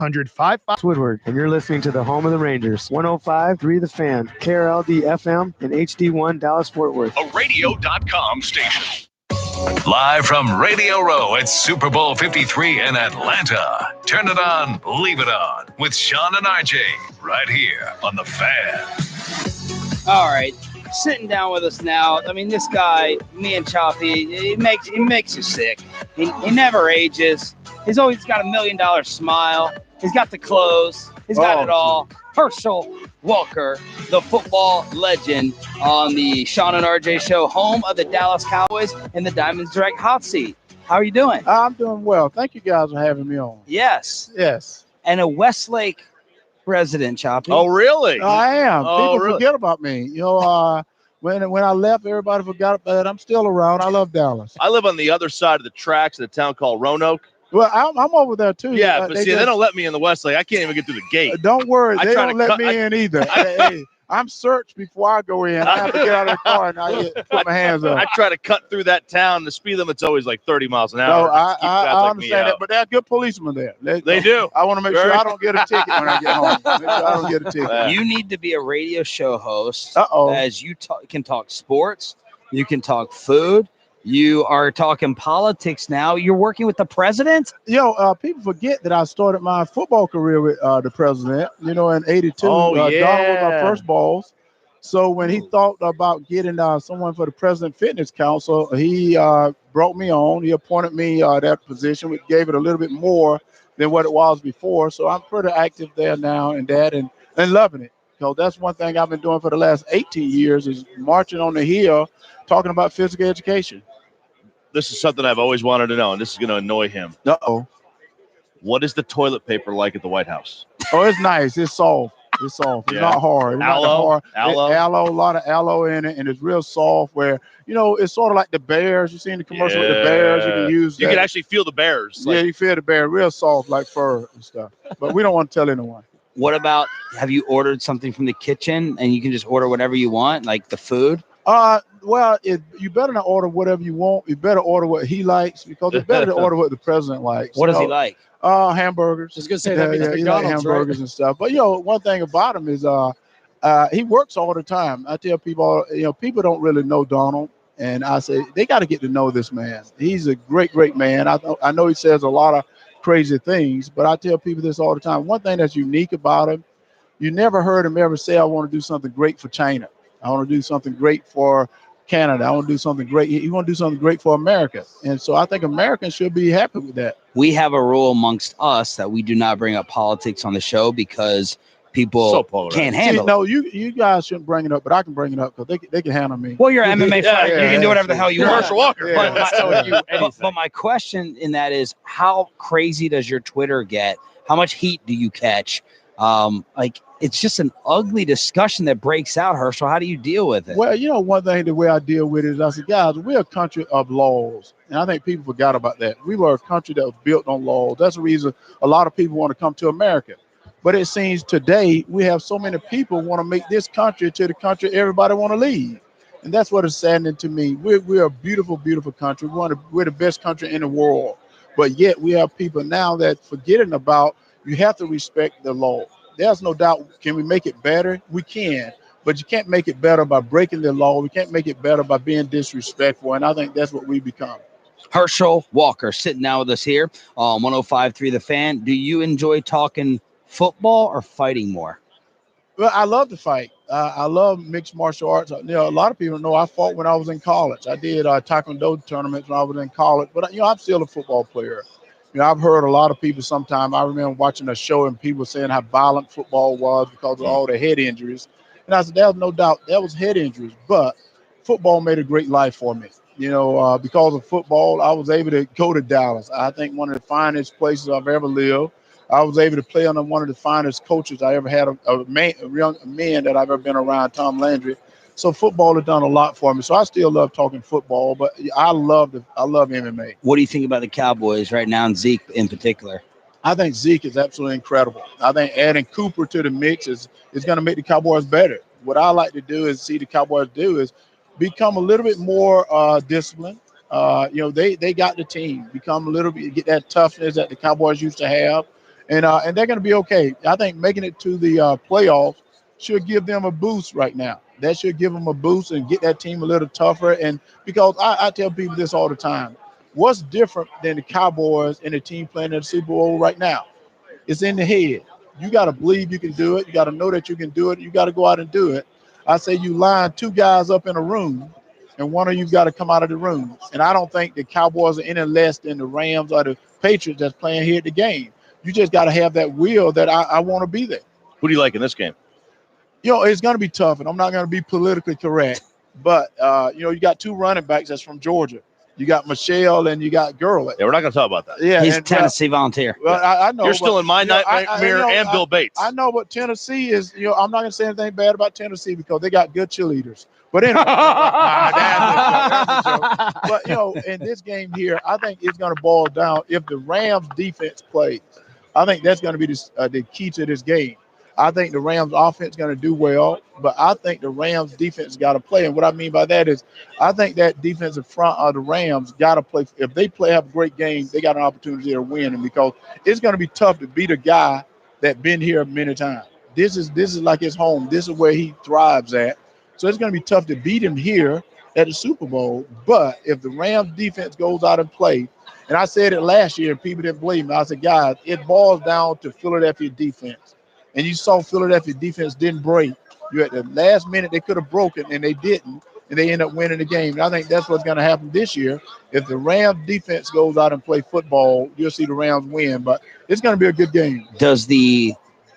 Woodward, and you're listening to the home of the Rangers, 105.3 The Fan, KRLD FM, and HD1 Dallas Fort Worth. A radio.com station. Live from Radio Row at Super Bowl 53 in Atlanta. Turn it on, leave it on with Shan and RJ right here on The Fan. All right. Sitting down with us now. I mean, this guy, me and Choppy, he makes you sick. He never ages. He's always got $1 million smile. He's got the clothes. He's got it all. Herschel Walker, the football legend, on the Shan and RJ show, home of the Dallas Cowboys and the Diamonds Direct Hot Seat. How are you doing? I'm doing well. Thank you guys for having me on. Yes. And a Westlake resident, Choppy. Oh, really? I am. Oh, People forget about me. You know, when I left, everybody forgot, but I'm still around. I love Dallas. I live on the other side of the tracks in a town called Roanoke. Well, I'm over there too. Yeah, but they don't let me in the Westlake. I can't even get through the gate. Don't worry, they don't let me in either. Hey, I'm searched before I go in. I have to get out of the car and I put my hands up. I try to cut through that town. The speed limit's always like 30 miles an hour. No, I understand that, but they're good policemen there. They do. I want to make sure I don't get a ticket when I get home. Make sure I don't get a ticket. You need to be a radio show host. As you can talk sports, you can talk food. You are talking politics now. You're working with the president? People forget that I started my football career with the president, in 82. Donald was my first boss. So when he thought about getting someone for the President Fitness Council, he brought me on. He appointed me that position, which gave it a little bit more than what it was before. So I'm pretty active there now and loving it. So that's one thing I've been doing for the last 18 years is marching on the Hill, talking about physical education. This is something I've always wanted to know, and this is going to annoy him. What is the toilet paper like at the White House? Oh, it's nice. It's soft. It's not hard. It's aloe? Aloe, a lot of aloe in it, and it's real soft where, it's sort of like the bears. You've seen the commercial with the bears. You can use that. You can actually feel the bears. You feel the bear. Real soft like fur and stuff. But we don't want to tell anyone. What about, have you ordered something from the kitchen and you can just order whatever you want, like the food? Well, you better not order whatever you want. You better order what he likes because it's better to order what the president likes. What does he like? Hamburgers. Just gonna say that means he likes hamburgers and stuff. But one thing about him is he works all the time. I tell people, people don't really know Donald, and I say they got to get to know this man. He's a great, great man. I know he says a lot of crazy things, but I tell people this all the time. One thing that's unique about him, you never heard him ever say, "I want to do something great for China. I want to do something great for Canada. I want to do something great." He want to do something great for America. And so I think Americans should be happy with that. We have a rule amongst us that we do not bring up politics on the show because people can't handle it. No, you guys shouldn't bring it up, but I can bring it up because they can handle me. Well, you're an MMA fighter. You can do whatever the hell you want. Herschel Walker. But my question in that is, how crazy does your Twitter get? How much heat do you catch? It's just an ugly discussion that breaks out, Herschel. How do you deal with it? Well, one thing, the way I deal with it is I said, guys, we're a country of laws. And I think people forgot about that. We were a country that was built on laws. That's the reason a lot of people want to come to America. But it seems today we have so many people want to make this country to the country everybody want to leave. And that's what is saddening to me. We're a beautiful, beautiful country. We're the best country in the world. But yet we have people now that forgetting about you have to respect the law. There's no doubt. Can we make it better? We can, but you can't make it better by breaking the law. We can't make it better by being disrespectful, and I think that's what we become. Herschel Walker sitting down with us here on 105.3 The Fan. Do you enjoy talking football or fighting more? Well, I love to fight. I love mixed martial arts. A lot of people know I fought when I was in college. I did taekwondo tournaments when I was in college, but I'm still a football player. I've heard a lot of people sometime. I remember watching a show and people saying how violent football was because of all the head injuries. And I said, there's no doubt that was head injuries, but football made a great life for me. Because of football, I was able to go to Dallas. I think one of the finest places I've ever lived. I was able to play under one of the finest coaches I ever had, a young man that I've ever been around, Tom Landry. So football has done a lot for me. So I still love talking football, but I love MMA. What do you think about the Cowboys right now and Zeke in particular? I think Zeke is absolutely incredible. I think adding Cooper to the mix is going to make the Cowboys better. What I like to do is see the Cowboys do is become a little bit more disciplined. They got the team, become a little bit, get that toughness that the Cowboys used to have. and they're going to be okay. I think making it to the playoffs should give them a boost right now. That should give them a boost and get that team a little tougher. And because I tell people this all the time, what's different than the Cowboys and the team playing in the Super Bowl right now? It's in the head. You got to believe you can do it. You got to know that you can do it. You got to go out and do it. I say you line two guys up in a room, and one of you got to come out of the room. And I don't think the Cowboys are any less than the Rams or the Patriots that's playing here at the game. You just got to have that will that I want to be there. Who do you like in this game? It's going to be tough, and I'm not going to be politically correct. But, you got two running backs that's from Georgia. You got Michelle and you got Gurley. Yeah, we're not going to talk about that. Yeah, he's a Tennessee Volunteer. Well, I know. You're still in my nightmare and Bill Bates. I know, but Tennessee is, I'm not going to say anything bad about Tennessee because they got good cheerleaders. But anyway, that's a joke. But, in this game here, I think it's going to boil down if the Rams defense plays. I think that's going to be the key to this game. I think the Rams offense is going to do well, but I think the Rams defense got to play. And what I mean by that is I think that defensive front of the Rams got to play. If they have a great game, they got an opportunity to win. And because it's going to be tough to beat a guy that been here many times. This is like his home. This is where he thrives at. So it's going to be tough to beat him here at the Super Bowl. But if the Rams defense goes out and play, and I said it last year, and people didn't believe me. I said, guys, it boils down to Philadelphia defense. And you saw Philadelphia defense didn't break. You at the last minute they could have broken, and they didn't, and they end up winning the game. And I think that's what's going to happen this year. If the Rams defense goes out and play football, you'll see the Rams win. But it's going to be a good game. Does the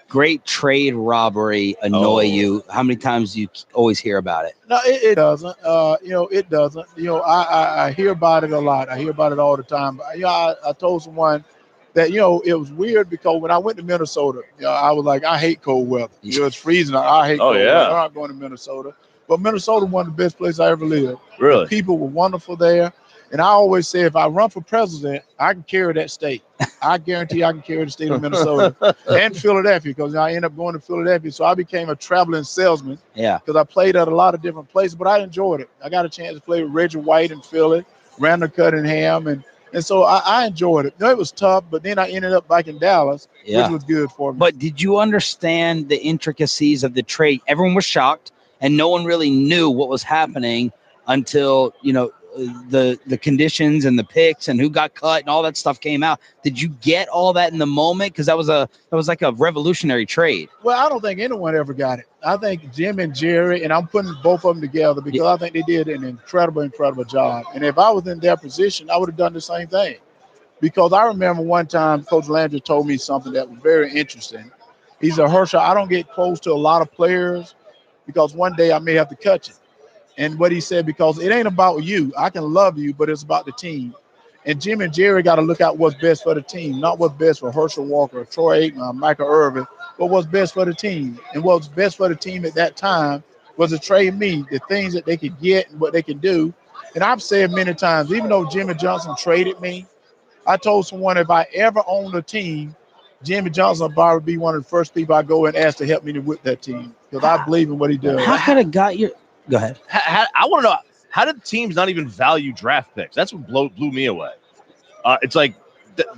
great trade robbery annoy you? How many times do you always hear about it? No, it doesn't. It doesn't. I hear about it a lot. I hear about it all the time. But, I told someone that, it was weird because when I went to Minnesota, I was like, I hate cold weather. It's freezing. I hate cold weather. I'm not going to Minnesota. But Minnesota was one of the best places I ever lived. Really? The people were wonderful there. And I always say, if I run for president, I can carry that state. I guarantee I can carry the state of Minnesota and Philadelphia because I ended up going to Philadelphia. So I became a traveling salesman. Yeah. Because I played at a lot of different places, but I enjoyed it. I got a chance to play with Reggie White in Philly, Randall Cunningham, and so I enjoyed it. It was tough, but then I ended up back in Dallas, which was good for me. But did you understand the intricacies of the trade? Everyone was shocked, and no one really knew what was happening until, the conditions and the picks and who got cut and all that stuff came out. Did you get all that in the moment? Because that was like a revolutionary trade. Well, I don't think anyone ever got it. I think Jim and Jerry, and I'm putting both of them together because I think they did an incredible job. And if I was in their position, I would have done the same thing. Because I remember one time Coach Landry told me something that was very interesting. He said, Herschel, I don't get close to a lot of players because one day I may have to cut you. And what he said, because it ain't about you. I can love you, but it's about the team. And Jim and Jerry got to look out what's best for the team, not what's best for Herschel Walker, Troy Aikman, Michael Irvin, but what's best for the team. And what's best for the team at that time was to trade me, the things that they could get and what they can do. And I've said many times, even though Jimmy Johnson traded me, I told someone if I ever owned a team, Jimmy Johnson would probably be one of the first people I go and ask to help me to whip that team because I believe in what he does. How could have got your – go ahead. I want to know, how did teams not even value draft picks? That's what blew me away. It's like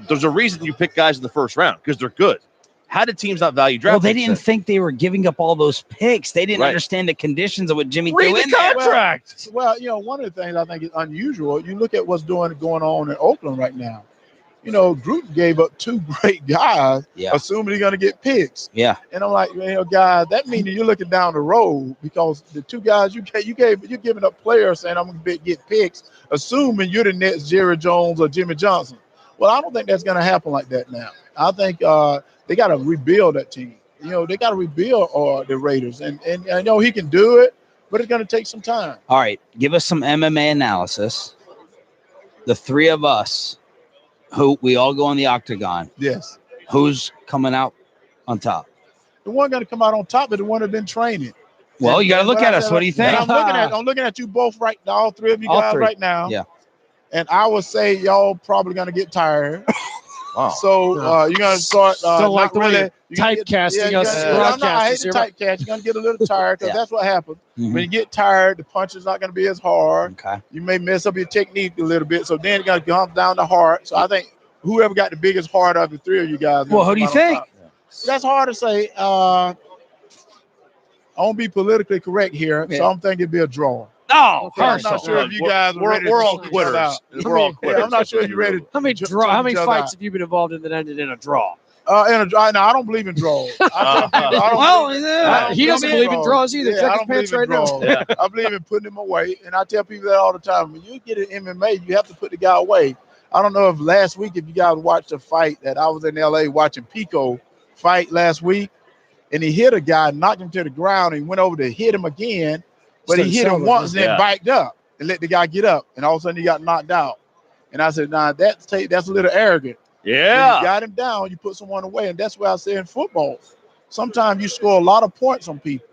there's a reason you pick guys in the first round because they're good. How did teams not value draft picks? Well, they didn't think they were giving up all those picks. They didn't understand the conditions of what Jimmy threw in there. Contract. Well, one of the things I think is unusual, you look at what's going on in Oakland right now. Gruden gave up two great guys, assuming he's going to get picks. Yeah. And I'm like, guys, that means you're looking down the road because the two guys you're giving up players saying I'm going to get picks, assuming you're the next Jerry Jones or Jimmy Johnson. Well, I don't think that's going to happen like that now. I think they got to rebuild that team. They got to rebuild the Raiders. And I know he can do it, but it's going to take some time. All right. Give us some MMA analysis. The three of us. Who we all go on the octagon. Yes. Who's coming out on top? The one going to come out on top is the one that's been training. Well, you got to look at us. What do you think? I'm looking at you both right now, all three of you guys right now. Yeah. And I would say y'all probably going to get tired. Wow. So you're going to start. Still like the way typecasting us. I hate the typecast. You're going to get a little tired because that's what happens. Mm-hmm. When you get tired, the punch is not going to be as hard. Okay. You may mess up your technique a little bit. So then it's going to come down the heart. So I think whoever got the biggest heart of the three of you guys. Well, who do you think? That's hard to say. I won't be politically correct here, so I'm thinking it'd be a draw. Oh, Okay, I'm not sure if you guys are ready we're to all choke each other quitters. out. We're all quitters. I'm not sure if you're ready. How many fights have you been involved in that ended in a draw? In a draw. No, I don't believe in draws. I don't He doesn't believe in draws either. Yeah, Check I his don't pants believe in right now. draws. Yeah. I believe in putting them away, and I tell people that all the time. When you get in MMA, you have to put the guy away. I don't know if last week, if you guys watched a fight that I was in LA watching Pico fight last week, and he hit a guy, knocked him to the ground, and he went over to hit him again, but he hit him once and then backed up and let the guy get up, and all of a sudden he got knocked out. And I said, nah, that's a little arrogant. Yeah. When you got him down, you put someone away, and that's why I say in football, sometimes you score a lot of points on people,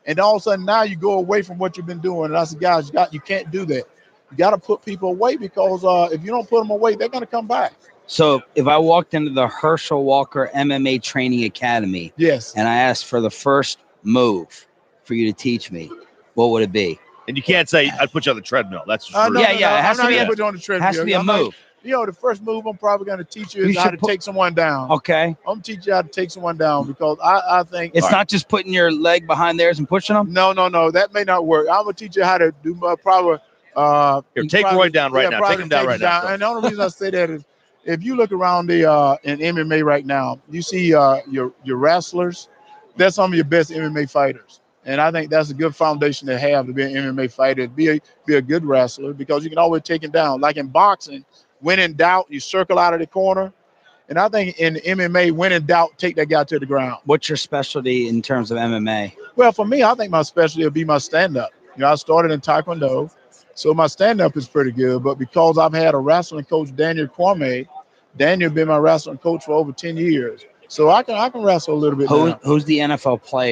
and all of a sudden now you go away from what you've been doing. And I said, guys, you can't do that. You got to put people away because if you don't put them away, they're going to come back. So if I walked into the Herschel Walker MMA Training Academy, yes, and I asked for the first move for you to teach me, what would it be? And you can't say I'd put you on the treadmill. That's just rude. No, it has I'm to be not put you on the treadmill. Has to be a move. The first move I'm probably going to teach you is how to take someone down. Okay. I'm going to teach you how to take someone down because I think it's not just putting your leg behind theirs and pushing them. No, that may not work. I'm going to teach you how to do proper. Here, take Roy down right now. Take him down right now. And the only reason I say that is if you look around in MMA right now, you see your wrestlers. That's some of your best MMA fighters. And I think that's a good foundation to have to be an MMA fighter, be a good wrestler because you can always take him down. Like in boxing, when in doubt, you circle out of the corner. And I think in MMA, when in doubt, take that guy to the ground. What's your specialty in terms of MMA? Well, for me, I think my specialty will be my stand-up. I started in Taekwondo, so my stand-up is pretty good. But because I've had a wrestling coach, Daniel Kwame, Daniel been my wrestling coach for over 10 years. So I can wrestle a little bit now. Who's the NFL player